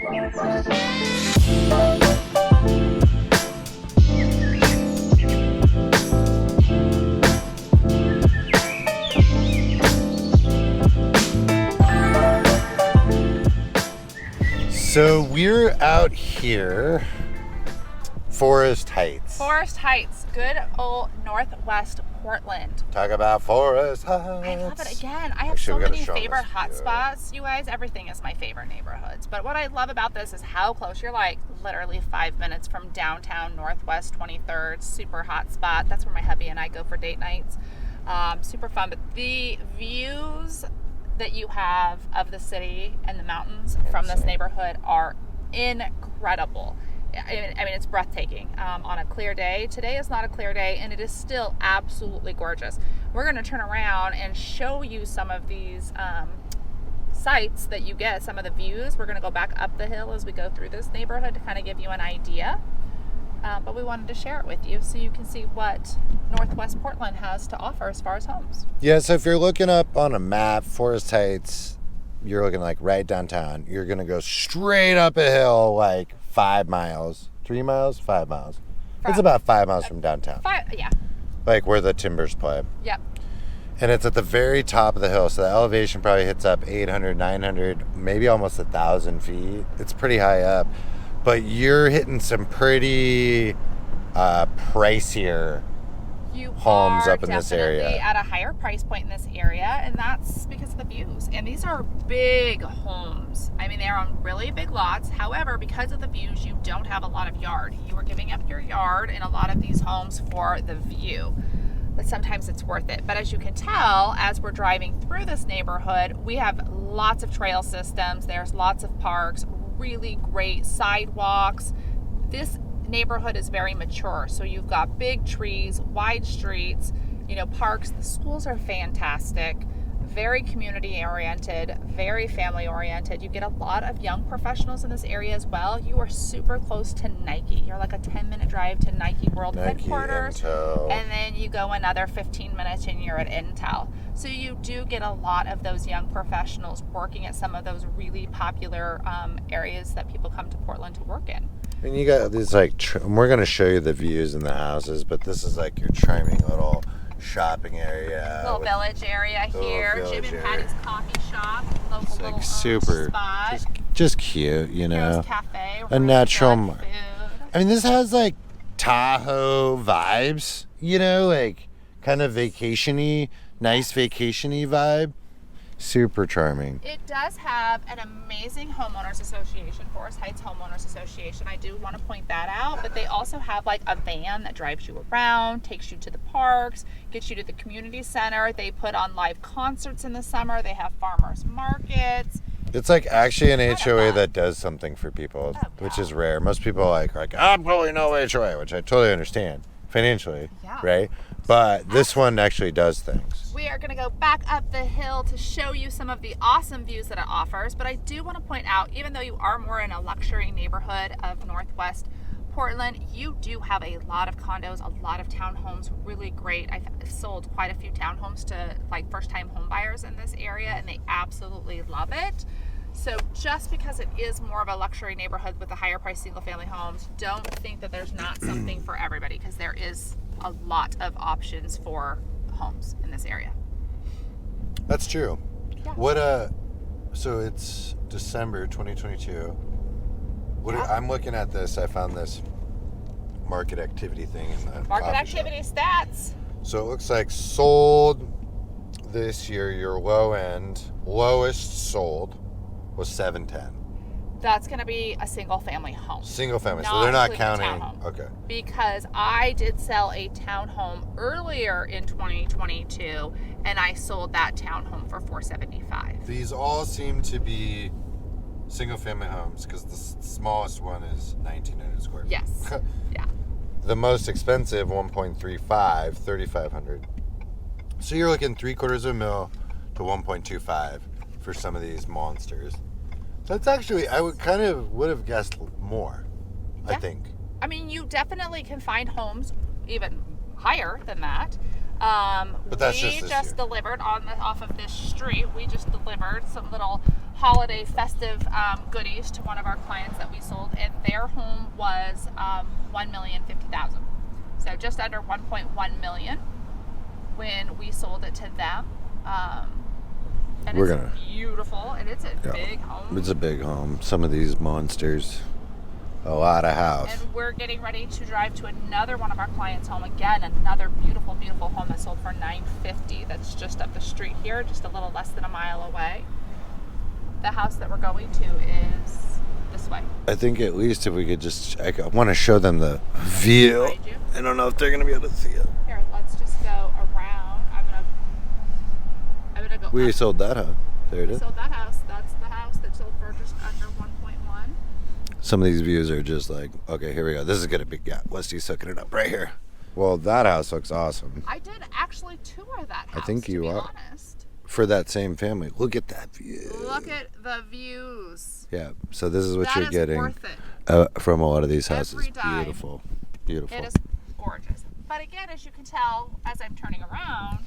So we're out here, Forest Heights. Forest Heights, good old Northwest Portland. Talk about Forest Heights. I love it again. I have so many favorite hotspots. You guys, everything is my favorite neighborhoods. But what I love about this is how close you're, like literally 5 minutes from downtown Northwest 23rd. Super hot spot. That's where my hubby and I go for date nights. Super fun. But the views that you have of the city and the mountains from this neighborhood are incredible. I mean, it's breathtaking on a clear day. Today is not a clear day, and it is still absolutely gorgeous. We're going to turn around and show you some of these sights that you get, some of the views. We're going to go back up the hill as we go through this neighborhood to kind of give you an idea. But we wanted to share it with you so you can see what Northwest Portland has to offer as far as homes. Yeah, so if you're looking up on a map, Forest Heights, you're looking like right downtown. You're going to go straight up a hill like 5 miles. 3 miles? 5 miles. It's about 5 miles from downtown. Yeah. Like where the Timbers play. Yep. And it's at the very top of the hill, so the elevation probably hits up 800, 900, maybe almost 1,000 feet. It's pretty high up. But you're hitting some pretty pricier homes up in this area. You are definitely at a higher price point in this area, and that's because of the views. And these are big homes. I mean, they're on really big lots. However, because of the views, you don't have a lot of yard. You are giving up your yard in a lot of these homes for the view. But sometimes it's worth it. But as you can tell, as we're driving through this neighborhood, we have lots of trail systems. There's lots of parks, really great sidewalks. This neighborhood is very mature, so you've got big trees, wide streets, parks. The schools are fantastic, very community oriented, very family oriented. You get a lot of young professionals in this area as well. You are super close to Nike. You're like a 10-minute drive to Nike World Headquarters, Intel. And then you go another 15 minutes and you're at Intel. So you do get a lot of those young professionals working at some of those really popular areas that people come to Portland to work in. And you got these we're going to show you the views in the houses, but this is like your charming little shopping area. Little village area here. Jim and Patty's coffee shop. Local little super spot. Just cute, Heroes Cafe. A natural. I mean, this has like Tahoe vibes, like kind of vacation-y, nice vacation-y vibe. Super charming. It does have an amazing homeowners association, Forest Heights Homeowners Association. I do want to point that out, but they also have like a van that drives you around, takes you to the parks, gets you to the community center. They put on live concerts in the summer. They have farmers markets. It's like actually an HOA that does something for people, which is rare. Most people are like, I'm totally no HOA, which I totally understand financially, right? But this one actually does things. We are going to go back up the hill to show you some of the awesome views that it offers. But I do want to point out, even though you are more in a luxury neighborhood of Northwest Portland, you do have a lot of condos, a lot of townhomes, really great. I've sold quite a few townhomes to like first-time home buyers in this area, and they absolutely love it. So just because it is more of a luxury neighborhood with the higher price single-family homes, don't think that there's not something for everybody, because there is a lot of options for homes in this area. That's true. Yeah. So it's December 2022. I'm looking at this. I found this market activity thing in the market activity stats. So it looks like sold this year, your lowest sold was 710. That's going to be a single family home. Single family. So they're not counting. Townhome. Okay. Because I did sell a townhome earlier in 2022, and I sold that townhome for $475. These all seem to be single family homes because the smallest one is 1,900 square feet. Yes. Yeah. The most expensive, 1.35, 3,500. So you're looking $750,000 to 1.25 for some of these monsters. So it's actually, I would have guessed more, I think. I mean, you definitely can find homes even higher than that. But that's we just this just year. delivered off of this street. We just delivered some little holiday festive goodies to one of our clients that we sold, and their home was $1,050,000. So just under 1.1 million when we sold it to them. And it's beautiful, and it's a big home. It's a big home. Some of these monsters, a lot of house. And we're getting ready to drive to another one of our clients' home again, another beautiful, beautiful home that sold for $950,000. That's just up the street here, just a little less than a mile away. The house that we're going to is this way. I think at least if we could just, I want to show them the view. I don't know if they're going to be able to see it. Here, let's just go around. I'm gonna go. We up. sold that house. There it We is. sold that house. That's the house that sold for just under 1.1. Some of these views are just like, okay, here we go. This is going to be, Westy's hooking it up right here. Well, that house looks awesome. I did actually tour that house. I think you are. Honest. For that same family. Look at that view. Look at the views. Yeah, so this is what That you're is getting worth it. from a lot of these houses. Every dime. Beautiful. Beautiful. It is gorgeous. But again, as you can tell, as I'm turning around,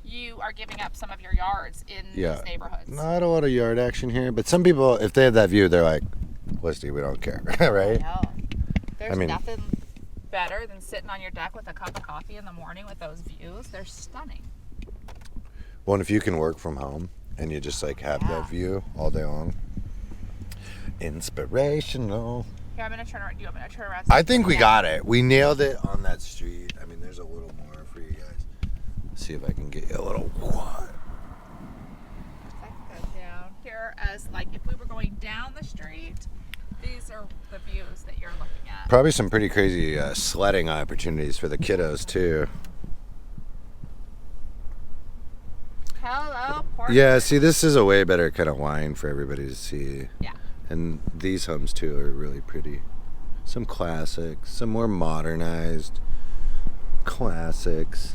you are giving up some of your yards in these neighborhoods. Not a lot of yard action here, but some people, if they have that view, they're like, Westy, we don't care, right? I know. There's nothing better than sitting on your deck with a cup of coffee in the morning with those views. They're stunning. Well, and if you can work from home and you just like have that view all day long, inspirational. Here, I'm going to turn around. I'm going to turn around. I think we got it. We nailed it on that street. I mean, there's a little more for you guys. See if I can get you a little what. Down here, as like if we were going down the street, these are the views that you're looking at. Probably some pretty crazy sledding opportunities for the kiddos too. Hello, Portland. Yeah, see, this is a way better kind of wine for everybody to see. Yeah. And these homes too are really pretty. Some classics, some more modernized classics.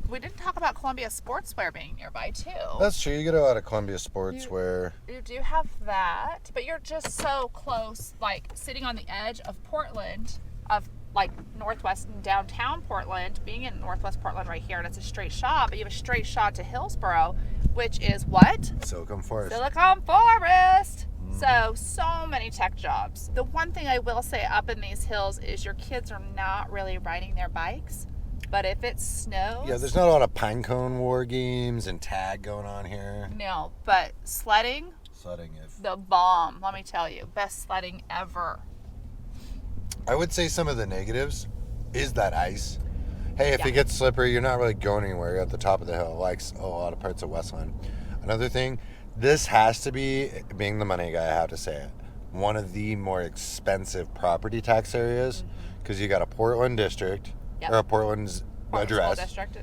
We didn't talk about Columbia Sportswear being nearby too. That's true. You get a lot of Columbia Sportswear. You do have that, but you're just so close, like sitting on the edge of Portland, of like northwest and downtown Portland, being in northwest Portland right here, and it's a straight shot, but you have a straight shot to Hillsboro, which is what? Silicon Forest. Silicon Forest. So many tech jobs. The one thing I will say up in these hills is your kids are not really riding their bikes. But if it snows... Yeah, there's not a lot of pinecone war games and tag going on here. No, but sledding... The bomb, let me tell you. Best sledding ever. I would say some of the negatives is that ice. Hey, if it gets slippery, you're not really going anywhere. You're at the top of the hill, like a lot of parts of Westland. Another thing, this has to be, being the money guy, I have to say it, one of the more expensive property tax areas, because you got a Portland district... Or Portland's address. School district,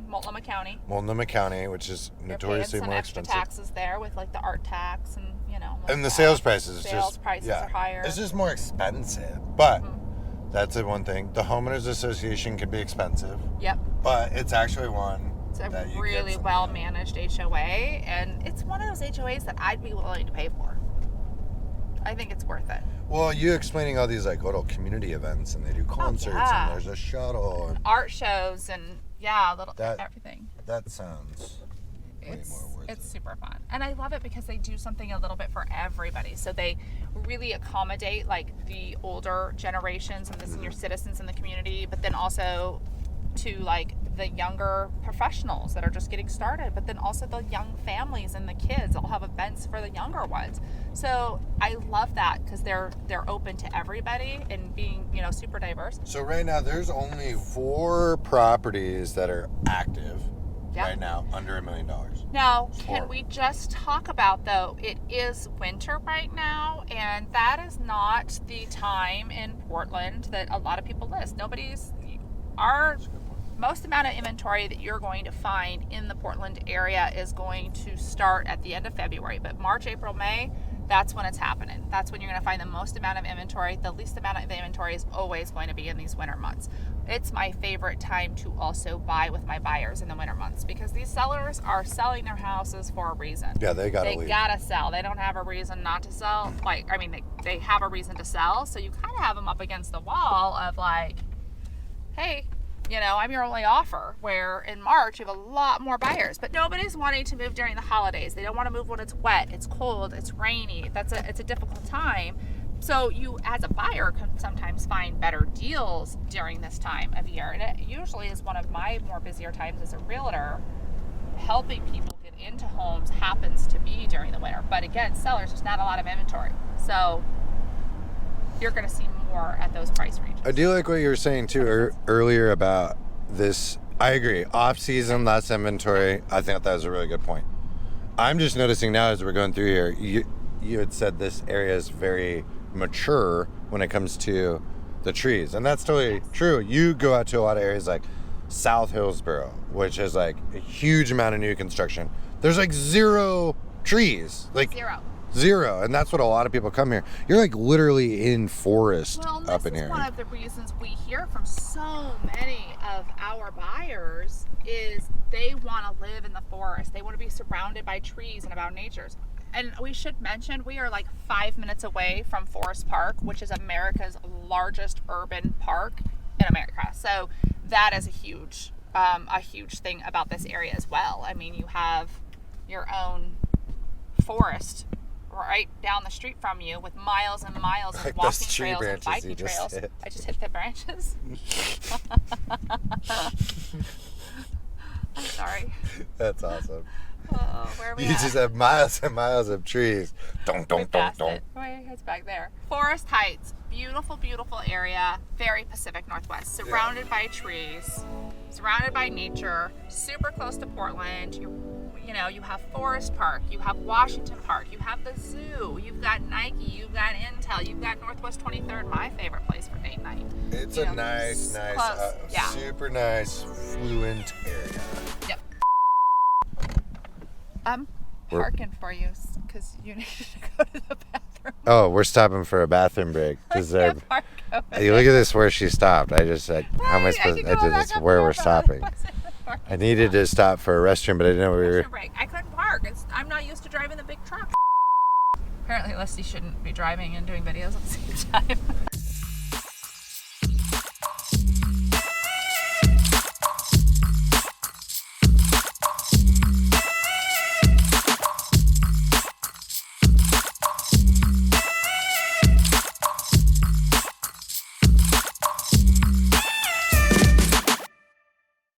Multnomah County. Multnomah County, which is notoriously more expensive. Extra taxes there with like the art tax and and the sales prices. Sales prices are higher. It's just more expensive, but that's the one thing. The homeowners association can be expensive. Yep. But it's actually one. It's a really well managed HOA, and it's one of those HOAs that I'd be willing to pay for. I think it's worth it. Well, you explaining all these like little community events, and they do concerts, and there's a shuttle, and art shows, and everything. That sounds way more worth it. It's super fun, and I love it because they do something a little bit for everybody. So they really accommodate like the older generations and the senior citizens in the community, but then also to like the younger professionals that are just getting started, but then also the young families and the kids. They'll have events for the younger ones. So I love that because they're open to everybody and being super diverse. So right now there's only 4 properties that are active right now under $1 million. Now, can we just talk about though, it is winter right now, and that is not the time in Portland that a lot of people list. Most amount of inventory that you're going to find in the Portland area is going to start at the end of February, but March, April, May, that's when it's happening. That's when you're going to find the most amount of inventory. The least amount of inventory is always going to be in these winter months. It's my favorite time to also buy with my buyers in the winter months because these sellers are selling their houses for a reason. Yeah, they gotta sell. They don't have a reason not to sell. They have a reason to sell, so you kind of have them up against the wall of like, hey, You know, I'm your only offer, where in March you have a lot more buyers, but nobody's wanting to move during the holidays. They don't want to move when it's wet, it's cold, it's rainy. It's a difficult time. So you, as a buyer, can sometimes find better deals during this time of year. And it usually is one of my more busier times as a realtor. Helping people get into homes happens to be during the winter. But again, sellers, there's not a lot of inventory. So you're going to see more at those price ranges. I do like what you were saying too earlier about this. I agree. Off season, less inventory. I think that was a really good point. I'm just noticing now as we're going through here, you had said this area is very mature when it comes to the trees, and that's totally true. You go out to a lot of areas like South Hillsborough, which is like a huge amount of new construction. There's like zero trees, like zero, and that's what a lot of people come here. You're like literally in forest up in here. One of the reasons we hear from so many of our buyers is they want to live in the forest. They want to be surrounded by trees and about nature. And we should mention we are like 5 minutes away from Forest Park, which is America's largest urban park in America. So that is a huge thing about this area as well. I mean, you have your own forest right down the street from you with miles and miles of walking trails and biking trails. I just hit the branches. I'm sorry. That's awesome. Oh, where are we You at? just have miles and miles of trees. Don't. My head's back there. Forest Heights, beautiful, beautiful area. Very Pacific Northwest, surrounded by trees, surrounded by nature, super close to Portland. You have Forest Park, you have Washington Park, you have the zoo, you've got Nike, you've got Intel, you've got Northwest 23rd, my favorite place for date night. It's a nice, super nice, fluent area. Yep. I'm parking for you because you need to go to the bathroom. Oh, we're stopping for a bathroom break. You look at this where she stopped. I just said, how am I supposed to? This is where we're stopping. I needed to stop for a restroom, but I didn't know we were. I couldn't park. I'm not used to driving the big truck. Apparently, Leslie shouldn't be driving and doing videos at the same time.